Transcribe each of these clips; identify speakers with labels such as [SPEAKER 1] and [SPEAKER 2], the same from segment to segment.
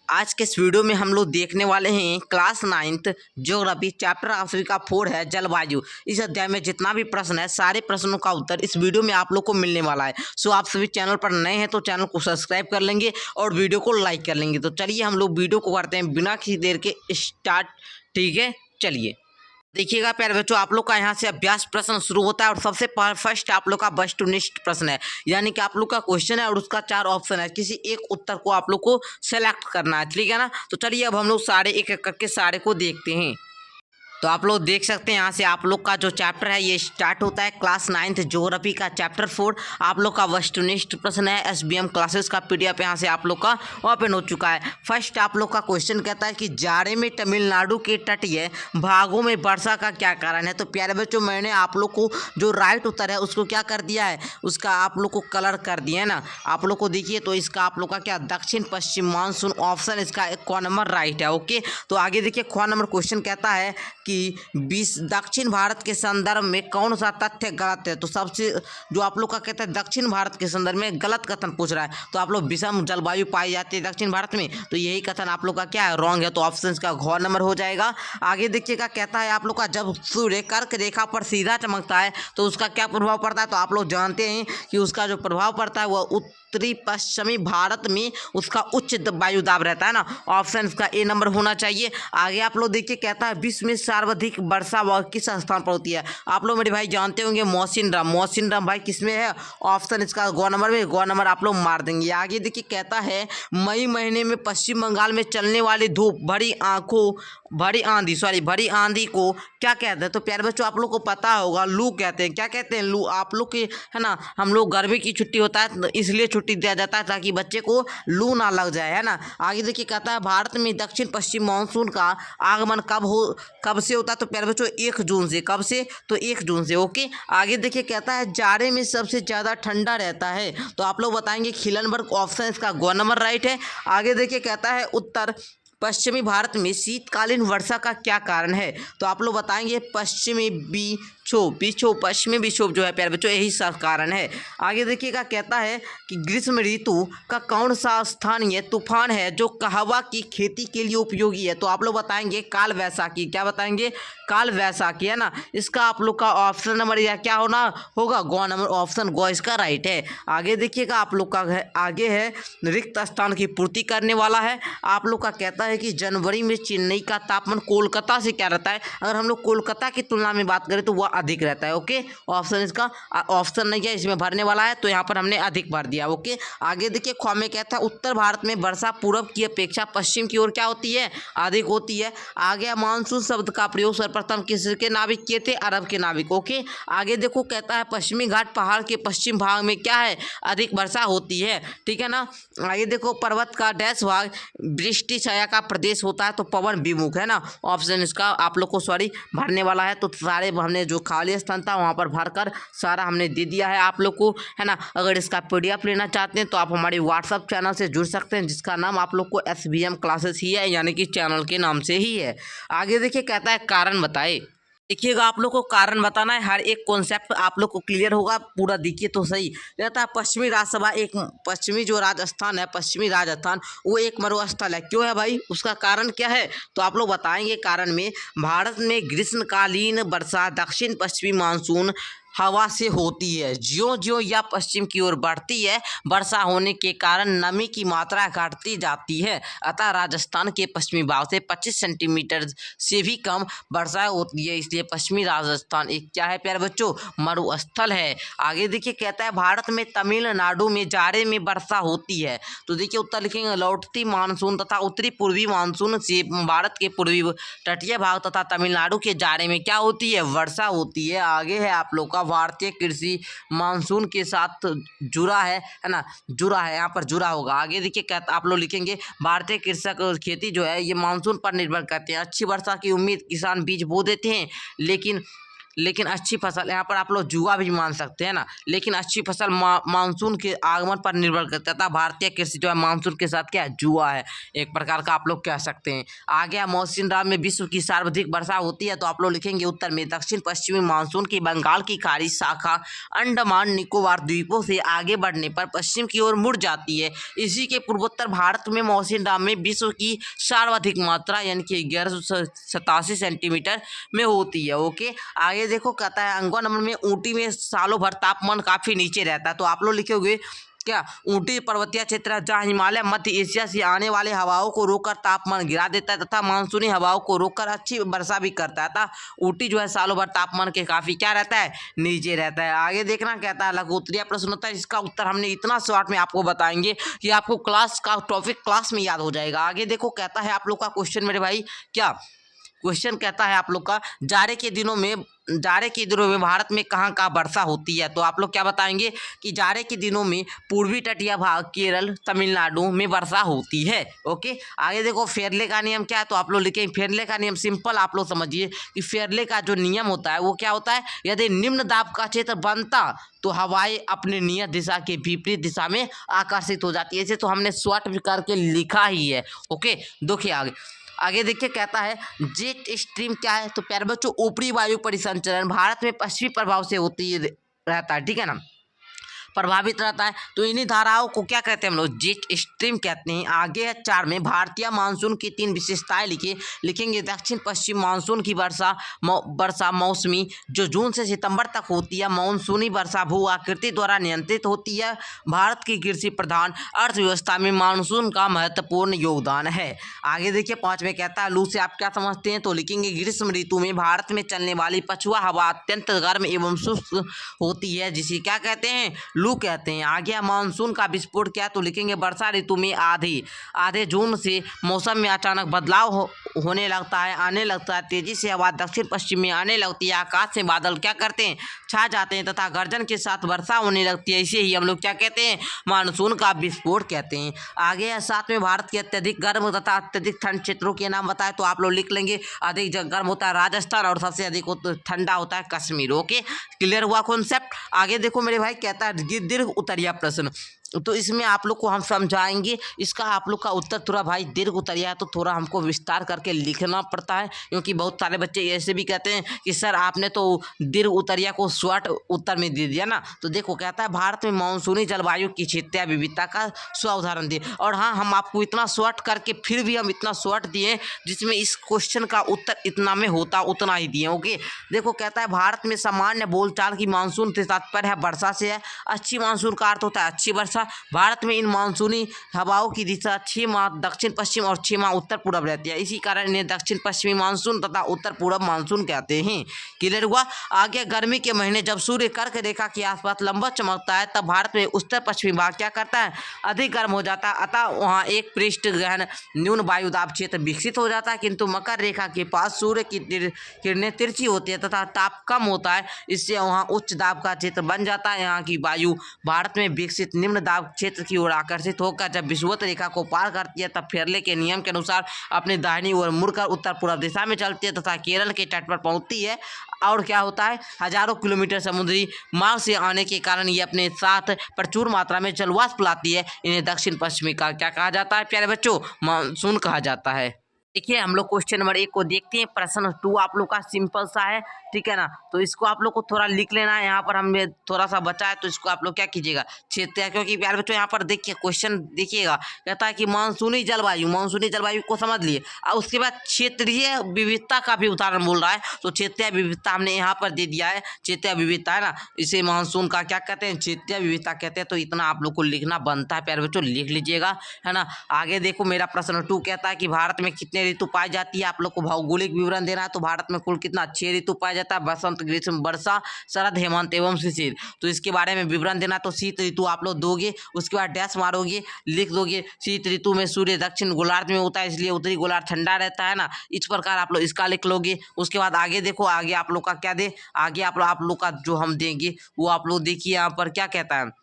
[SPEAKER 1] आज के इस वीडियो में हम लोग देखने वाले हैं क्लास 9th ज्योग्राफी चैप्टर आप सभी का 4 है जलवायु। इस अध्याय में जितना भी प्रश्न है सारे प्रश्नों का उत्तर इस वीडियो में आप लोग को मिलने वाला है। सो आप सभी चैनल पर नए हैं तो चैनल को सब्सक्राइब कर लेंगे और वीडियो को लाइक कर लेंगे। तो चलिए हम लोग वीडियो को करते हैं बिना किसी देर के स्टार्ट। ठीक है, चलिए देखिएगा प्यारे बच्चों, आप लोग का यहाँ से अभ्यास प्रश्न शुरू होता है और सबसे फर्स्ट आप लोग का वस्तुनिष्ठ प्रश्न है, यानी कि आप लोग का क्वेश्चन है और उसका 4 ऑप्शन है। किसी एक उत्तर को आप लोग को सेलेक्ट करना है, ठीक है ना। तो चलिए अब हम लोग सारे एक एक करके सारे को देखते हैं। तो आप लोग देख सकते हैं यहाँ से आप लोग का जो चैप्टर है ये स्टार्ट होता है क्लास 9th ज्योग्राफी का चैप्टर 4। आप लोग का वस्तुनिष्ठ प्रश्न है, SBM क्लासेस का PDF यहाँ से आप लोग का ओपन हो चुका है। फर्स्ट आप लोग का क्वेश्चन कहता है कि जाड़े में तमिलनाडु के तटीय भागों में वर्षा का क्या कारण है। तो प्यारे बच्चों, मैंने आप लोग को जो राइट उत्तर है उसको क्या कर दिया है, उसका आप लोग को कलर कर दिया है ना। आप लोग को देखिए तो इसका आप लोग का क्या दक्षिण पश्चिम मानसून ऑप्शन इसका क नंबर राइट है। ओके, तो आगे देखिए ख नंबर क्वेश्चन कहता है कि दक्षिण भारत के संदर्भ में कौन सा तथ्य गलत है। तो सबसे जो आप लोग का कहता है दक्षिण भारत के संदर्भ में गलत कथन पूछ रहा है। तो आप लोग विषम जलवायु पाई जाती है दक्षिण भारत में, तो यही कथन आप लोग का क्या है, रॉन्ग है। तो ऑप्शन का घ नंबर हो जाएगा। आगे देखिएगा कहता है आप लोग का जब सूर्य कर्क रेखा पर सीधा चमकता है तो उसका क्या प्रभाव पड़ता है। तो आप लोग जानते हैं कि उसका जो प्रभाव पड़ता है वह उत्तरी पश्चिमी भारत में उसका उच्च वायु दाब रहता है ना। ऑप्शन का ए नंबर होना चाहिए। आगे आप लोग देखिए कहता है विश्व में सर्वाधिक वर्षा किस स्थान पर होती है। आप लोग मेरे भाई जानते होंगे मौसिनराम भाई किस में है, ऑप्शन इसका ग नंबर में, ग नंबर आप लोग मार देंगे। आगे देखिए कहता है मई महीने में पश्चिम बंगाल में चलने वाली धूप भरी आंधी को क्या कहते हैं। तो प्यारे बच्चों आप लोग को पता होगा लू कहते हैं। क्या कहते हैं, लू। आप लोग के है ना, हम लोग गर्मी की छुट्टी होता है तो इसलिए छुट्टी दिया जाता है ताकि बच्चे को लू ना लग जाए, है ना। आगे देखिए कहता है भारत में दक्षिण पश्चिम मानसून का आगमन कब से होता है। तो प्यारे बच्चों 1 जून से। कब से, तो 1 जून से। ओके, आगे देखिए कहता है जाड़े में सबसे ज़्यादा ठंडा रहता है। तो आप लोग बताएंगे खिलनबर्ग, ऑप्शन इसका ग नंबर राइट है। आगे देखिए कहता है उत्तर पश्चिमी भारत में शीतकालीन वर्षा का क्या कारण है। तो आप लोग बताएंगे पश्चिमी विक्षोभ जो है प्यारे बच्चों यही सब कारण है। आगे देखिएगा कहता है कि ग्रीष्म ऋतु का कौन सा स्थानीय तूफान है जो कहवा की खेती के लिए उपयोगी है। तो आप लोग बताएंगे काल वैसाखी। क्या बताएंगे, काल वैसाखी, है ना। इसका आप लोग का ऑप्शन नंबर या क्या होना होगा, ग नंबर, ऑप्शन ग इसका राइट है। आगे देखिएगा आप लोग का आगे है रिक्त स्थान की पूर्ति करने वाला है। आप लोग का कहता है कि जनवरी में चेन्नई का तापमान कोलकाता से क्या रहता है। अगर हम लोग कोलकाता की तुलना में बात करें तो वह अधिक रहता है। ओके, ऑप्शन इसका ऑप्शन नहीं है, इसमें भरने वाला है तो यहाँ पर हमने अधिक भर दिया। ओके, आगे देखिए ख में कहता है उत्तर भारत में वर्षा पूर्व की अपेक्षा पश्चिम की ओर क्या होती है, अधिक होती है। आगे मानसून शब्द का प्रयोग सर्वप्रथम किसके नाविक किए थे, अरब के नाविक। ओके, आगे देखो कहता है पश्चिमी घाट पहाड़ के पश्चिम भाग में क्या है, अधिक वर्षा होती है, ठीक है ना। आगे देखो पर्वत का डैश भाग वृष्टि छाया का प्रदेश होता है तो पवन विमुख, है ना। ऑप्शन इसका आप लोग को भरने वाला है। तो सारे हमने जो खाली स्थान था वहाँ पर भरकर सारा हमने दे दिया है आप लोग को, है ना। अगर इसका PDF लेना चाहते हैं तो आप हमारे WhatsApp चैनल से जुड़ सकते हैं जिसका नाम आप लोग को SBM क्लासेस ही है, यानी कि चैनल के नाम से ही है। आगे देखिए कहता है कारण बताए। देखिएगा आप लोग को कारण बताना है, हर एक कॉन्सेप्ट आप लोग को क्लियर होगा पूरा। देखिए तो सही रहता है पश्चिमी राज्यसभा एक पश्चिमी जो राजस्थान है, पश्चिमी राजस्थान वो एक मरुस्थल है। क्यों है भाई, उसका कारण क्या है। तो आप लोग बताएंगे कारण में भारत में ग्रीष्मकालीन वर्षा दक्षिण पश्चिमी मानसून हवा से होती है। ज्यों ज्यों यह पश्चिम की ओर बढ़ती है वर्षा होने के कारण नमी की मात्रा घटती जाती है, अतः राजस्थान के पश्चिमी भाग से 25 सेंटीमीटर से भी कम वर्षा होती है। इसलिए पश्चिमी राजस्थान एक क्या है प्यारे बच्चों, मरुस्थल है। आगे देखिए कहता है भारत में तमिलनाडु में जाड़े में वर्षा होती है। तो देखिए उत्तर लिखेंगे लौटती मानसून तथा उत्तरी पूर्वी मानसून से भारत के पूर्वी तटीय भाग तथा तमिलनाडु के जाड़े में क्या होती है, वर्षा होती है। आगे है आप लोग का भारतीय कृषि मानसून के साथ जुड़ा है ना, जुड़ा है, यहाँ पर जुड़ा होगा। आगे देखिए कहता आप लोग लिखेंगे भारतीय कृषक खेती जो है ये मानसून पर निर्भर करते हैं। अच्छी वर्षा की उम्मीद किसान बीज बो देते हैं लेकिन अच्छी फसल, यहाँ पर आप लोग जुआ भी मान सकते हैं ना, लेकिन अच्छी फसल मानसून के आगमन पर निर्भर करता था। भारतीय कृषि जो है मानसून के साथ क्या है, जुआ है एक प्रकार का, आप लोग कह सकते हैं। आगे मौसम राम में विश्व की सर्वाधिक वर्षा होती है, तो आप लोग लिखेंगे उत्तर में दक्षिण पश्चिमी मानसून की बंगाल की खाड़ी शाखा अंडमान निकोबार द्वीपों से आगे बढ़ने पर पश्चिम की ओर मुड़ जाती है। इसी के पूर्वोत्तर भारत में मौसम राम में विश्व की सर्वाधिक मात्रा यानी कि 1187 सेंटीमीटर में होती है। ओके, आगे देखो कहता है अंगवा नंबर में ऊटी में सालों भर तापमान काफी नीचे रहता है, तो आप लोग लिखोगे क्या, ऊटी पर्वतीय क्षेत्र है जहाँ हिमालय मध्य एशिया से आने वाले हवाओं को रोककर तापमान गिरा देता है तथा मानसूनी हवाओं को रोककर अच्छी वर्षा भी करता है। ऊटी जो है सालों भर तापमान के काफी क्या रहता है, नीचे रहता है। आगे देखना कहता है लघु उत्तरीय प्रश्न होता है, इसका उत्तर हमने इतना शॉर्ट में आपको बताएंगे कि आपको क्लास का टॉपिक क्लास में याद हो जाएगा। आगे देखो कहता है आप लोग का क्वेश्चन मेरे भाई, क्या क्वेश्चन कहता है आप लोग का, जाड़े के दिनों में भारत में कहाँ कहाँ वर्षा होती है, तो आप लोग क्या बताएंगे कि जाड़े के दिनों में पूर्वी तटीय भाग केरल तमिलनाडु में वर्षा होती है। ओके, आगे देखो फेरले का नियम क्या है, तो आप लोग लिखेंगे फेरले का नियम सिंपल आप लोग समझिए कि फेरले का जो नियम होता है वो क्या होता है, यदि निम्न दाब का क्षेत्र बनता तो हवाएं अपने नियत दिशा के विपरीत दिशा में आकर्षित हो जाती है। ऐसे तो हमने शॉर्ट करके लिखा ही है। ओके, देखिए आगे देखिए कहता है जेट स्ट्रीम क्या है, तो प्यारे बच्चों ऊपरी वायु परिसंचरण भारत में पश्चिमी प्रभाव से होती रहता है, ठीक है ना, प्रभावित रहता है। तो इन्हीं धाराओं को क्या कहते हैं हम लोग, जेट स्ट्रीम कहते हैं। आगे है 4 में भारतीय मानसून की 3 विशेषताएं लिखेंगे दक्षिण पश्चिम मानसून की वर्षा मौसमी जो जून से सितंबर तक होती है, मानसूनी वर्षा भू आकृति द्वारा नियंत्रित होती है। भारत की कृषि प्रधान अर्थव्यवस्था में मानसून का महत्वपूर्ण योगदान है। आगे देखिए 5 में कहता है लू से आप क्या समझते हैं, तो लिखेंगे ग्रीष्म ऋतु में भारत में चलने वाली पछुआ हवा अत्यंत गर्म एवं शुष्क होती है, जिसे क्या कहते हैं, लू कहते हैं। आ गया मानसून का विस्फोट क्या, तो लिखेंगे वर्षा ऋतु में आधे जून से मौसम में अचानक बदलाव होने लगता है, आने लगता है, तेजी से हवा दक्षिण पश्चिम में आने लगती है, आकाश से बादल क्या करते हैं, छा जाते हैं तथा गर्जन के साथ वर्षा होने लगती है। इसे ही हम लोग क्या कहते हैं, मानसून का विस्फोट कहते हैं। आगे है 7 में भारत के अत्यधिक गर्म तथा अत्यधिक ठंड क्षेत्रों के नाम बताए, तो आप लोग लिख लेंगे अधिक गर्म होता है राजस्थान और सबसे अधिक ठंडा होता है कश्मीर। ओके, क्लियर हुआ कॉन्सेप्ट। आगे देखो मेरे भाई कहता है दीर्घ उत्तरीय प्रश्न, तो इसमें आप लोग को हम समझाएंगे, इसका आप लोग का उत्तर थोड़ा भाई दीर्घ उत्तरीय है तो थोड़ा हमको विस्तार करके लिखना पड़ता है, क्योंकि बहुत सारे बच्चे ऐसे भी कहते हैं कि सर आपने तो दीर्घ उत्तरीय को शॉर्ट उत्तर में दे दिया ना। तो देखो कहता है भारत में मानसूनी जलवायु की क्षेत्रीय विविधता का स्व उदाहरण दिए, और हाँ हम आपको इतना शॉर्ट करके फिर भी हम इतना शॉर्ट दिए जिसमें इस क्वेश्चन का उत्तर इतना में होता उतना ही दिए। ओके, देखो कहता है भारत में सामान्य बोलचाल की मानसून से तात्पर्य है वर्षा से है। अच्छी मानसून का अर्थ होता है अच्छी वर्षा। भारत में इन मानसूनी हवाओं की दिशा 6 माह दक्षिण पश्चिम और 6 माह उत्तर पूर्व रहती है, इसी कारण इन्हें दक्षिण पश्चिमी मानसून तथा उत्तर पूर्व मानसून कहते हैं। क्लियर हुआ। आगे गर्मी के महीने जब सूर्य कर्क रेखा के आसपास लंबा चमकता है तब भारत में उत्तर पश्चिमी भाग क्या करता है, अधिक गर्म हो जाता है, अतः वहाँ एक पृष्ठ गहन न्यून वायुदाब क्षेत्र विकसित हो जाता है, किंतु मकर रेखा के पास सूर्य की किरणें तिरछी होती है तथा ताप कम होता है, इससे वहाँ उच्च दाब का क्षेत्र बन जाता है। यहाँ की वायु भारत में विकसित निम्न दाब क्षेत्र की ओर आकर्षित होकर जब विषुवत रेखा को पार करती है तब फेरले के नियम के अनुसार अपनी दाहिनी ओर मुड़कर उत्तर पूर्व दिशा में चलती है तथा केरल के तट पर पहुंचती है। और क्या होता है, हजारों किलोमीटर समुद्री मार्ग से आने के कारण ये अपने साथ प्रचुर मात्रा में जलवाष्प लाती है। इन्हें दक्षिण पश्चिमी का क्या कहा जाता है प्यारे बच्चों, मानसून कहा जाता है। देखिए हम लोग क्वेश्चन नंबर 1 को देखते हैं। प्रश्न 2 आप लोग का सिंपल सा है, ठीक है ना, तो इसको आप लोग को थोड़ा लिख लेना है। यहाँ पर हमने थोड़ा सा बचा है तो इसको आप लोग क्या कीजिएगा, क्षेत्रीय, क्योंकि प्यारे बच्चों यहाँ पर देखिए क्वेश्चन देखिएगा कहता है कि मानसूनी जलवायु को समझ लिए, और उसके बाद क्षेत्रीय विविधता का भी उदाहरण बोल रहा है, तो क्षेत्रीय विविधता हमने यहाँ पर दे दिया है। क्षेत्रीय विविधता है ना, इसे मानसून का क्या कहते हैं, क्षेत्रीय विविधता कहते हैं। तो इतना आप लोग को लिखना बनता है प्यारे बच्चों, लिख लीजिएगा, है ना। आगे देखो मेरा प्रश्न 2 कहता है कि भारत में कितने ऋतु पाई जाती है, आप लोग को भौगोलिक विवरण देना है। तो भारत में कुल कितना 6 ऋतु पाया जाता है, बसंत ग्रीष्म वर्षा शरद हेमंत एवं शिशिर। तो इसके बारे में विवरण देना, तो शीत ऋतु आप लोग दोगे, उसके बाद डैश मारोगे, लिख दोगे शीत ऋतु में सूर्य दक्षिण गोलार्ध में होता है इसलिए उत्तरी गोलार्ध ठंडा रहता है ना, इस प्रकार आप लोग इसका लिख लोगे। उसके बाद आगे देखो, आगे आप लोग का क्या दे, आगे आप लोग का जो हम देंगे वो आप लोग देखिए यहाँ पर क्या कहता है,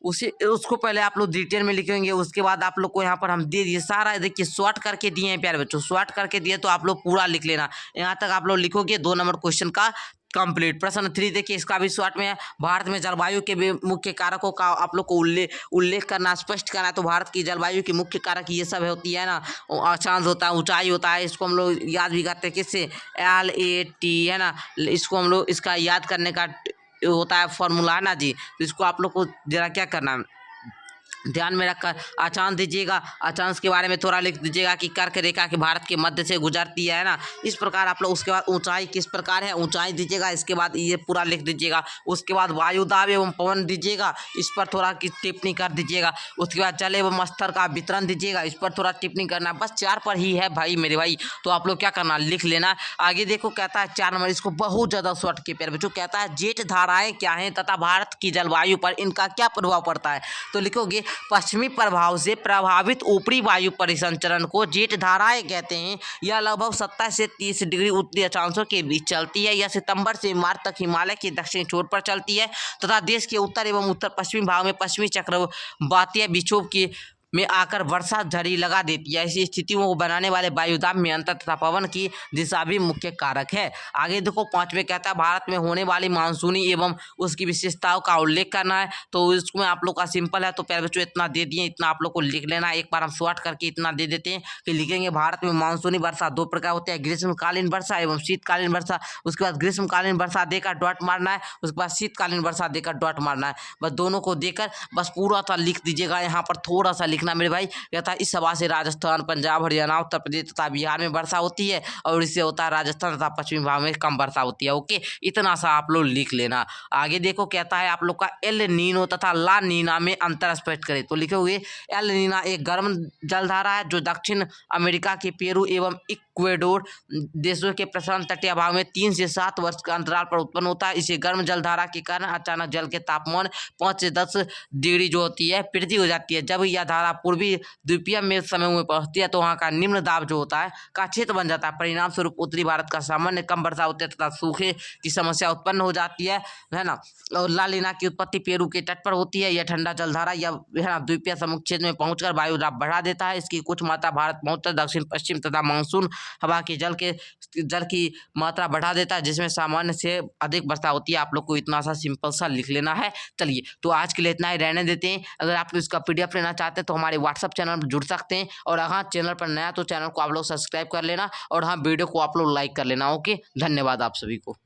[SPEAKER 1] उसको पहले आप लोग डिटेल में लिखेंगे। उसके बाद आप लोग को यहाँ पर हम दे दिए सारा, देखिए शॉर्ट करके दिए हैं प्यारे बच्चों, शॉर्ट करके दिए तो आप लोग पूरा लिख लेना। यहाँ तक आप लोग लिखोगे 2 नंबर क्वेश्चन का कंप्लीट। प्रश्न 3 देखिए, इसका भी शॉर्ट में है। भारत में जलवायु के मुख्य कारकों का आप लोग को उल्लेख करना, स्पष्ट करना है। तो भारत की जलवायु के मुख्य कारक ये सब होती है ना, अक्षांश होता है, ऊंचाई होता है, इसको हम लोग याद भी करते हैं किससे, LAT है ना, इसको हम लोग इसका याद करने का होता है फॉर्मूला है ना जी। तो इसको आप लोग को जरा क्या करना है, ध्यान में रखकर अक्षांश दीजिएगा। अक्षांश के बारे में थोड़ा लिख दीजिएगा कि कर्क रेखा के भारत के मध्य से गुजरती है ना, इस प्रकार आप लोग। उसके बाद ऊंचाई किस प्रकार है, ऊंचाई दीजिएगा। इसके बाद ये पूरा लिख दीजिएगा। उसके बाद वायु दाब एवं पवन दीजिएगा, इस पर थोड़ा की टिप्पणी कर दीजिएगा। उसके बाद जल एवं स्तर का वितरण दीजिएगा, इस पर थोड़ा टिप्पणी करना। बस 4 पर ही है भाई मेरे भाई, तो आप लोग क्या करना, लिख लेना। आगे देखो कहता है 4 नंबर, इसको बहुत ज़्यादा शॉर्ट के पैर बच्चों, कहता है जेठ धाराएं क्या हैं तथा भारत की जलवायु पर इनका क्या प्रभाव पड़ता है। तो लिखोगे पश्चिमी प्रभाव से प्रभावित ऊपरी वायु परिसंचरण को जेठ धाराएं कहते हैं। यह लगभग 27 से 30 डिग्री उत्तरी अक्षांशों के बीच चलती है। यह सितंबर से मार्च तक हिमालय के दक्षिणी छोर पर चलती है तथा देश के उत्तर एवं उत्तर पश्चिमी भाग में पश्चिमी चक्रवातीय विक्षोभ की में आकर वर्षा झड़ी लगा देती है। ऐसी स्थितियों को बनाने वाले वायुदाब में अंतर तथा पवन की दिशा भी मुख्य कारक है। आगे देखो 5वें कहता है भारत में होने वाली मानसूनी एवं उसकी विशेषताओं का उल्लेख करना है। तो इसमें आप लोग का सिंपल है, तो प्यारे बच्चों इतना दे दिए, इतना आप लोग को लिख लेना है। एक बार हम शॉर्ट करके इतना दे देते हैं कि लिखेंगे भारत में मानसूनी वर्षा 2 प्रकार होते हैं, ग्रीष्मकालीन वर्षा एवं शीतकालीन वर्षा। उसके बाद ग्रीष्मकालीन वर्षा देकर डॉट मारना है, उसके बाद शीतकालीन वर्षा देकर डॉट मारना है। बस दोनों को देकर बस पूरा सा लिख दीजिएगा। यहाँ पर थोड़ा सा लिखना मेरे भाई, कहता है इस हवा से राजस्थान, पंजाब, हरियाणा, उत्तर प्रदेश तथा बिहार में वर्षा होती है और इससे होता है राजस्थान तथा पश्चिमी भाग में कम वर्षा होती है। ओके, इतना सा आप लोग लिख लेना। आगे देखो कहता है आप लोग का एल नीनो तथा ला नीना में अंतर स्पष्ट करें। तो लिखोगे एल नीना एक गर्म जलधारा है जो दक्षिण अमेरिका के पेरू एवं इक्वेडोर देशों के प्रशांत तटीय भाग में 3 से 7 वर्ष के अंतराल पर उत्पन्न होता है। इसे गर्म जलधारा के कारण अचानक जल के तापमान 5 से 10 डिग्री जो होती है वृद्धि हो जाती है। जब यह धारा पूर्वी द्वीपीय में समूह में पहुंचती है तो वहाँ का निम्न दाब जो होता है का क्षेत्र बन जाता है। परिणाम स्वरूप उत्तरी भारत का सामान्य कम वर्षा होती है तथा सूखे की समस्या उत्पन्न हो जाती है ना। और ला नीना की उत्पत्ति पेरू के तट पर होती है। यह ठंडा जलधारा या है ना द्वीपीय समूह क्षेत्र में पहुंचकर वायु दाब बढ़ा देता है। इसकी कुछ मात्रा भारत में उत्तर, दक्षिण, पश्चिम तथा मानसून हवा के जल की मात्रा बढ़ा देता है, जिसमें सामान्य से अधिक वर्षा होती है। आप लोग को इतना सा सिंपल सा लिख लेना है। चलिए, तो आज के लिए इतना ही रहने देते हैं। अगर आप इसका PDF लेना चाहते हैं तो हमारे व्हाट्सअप चैनल पर जुड़ सकते हैं। और अगर चैनल पर नया तो चैनल को आप लोग सब्सक्राइब कर लेना और हाँ वीडियो को आप लोग लाइक कर लेना। ओके, धन्यवाद आप सभी को।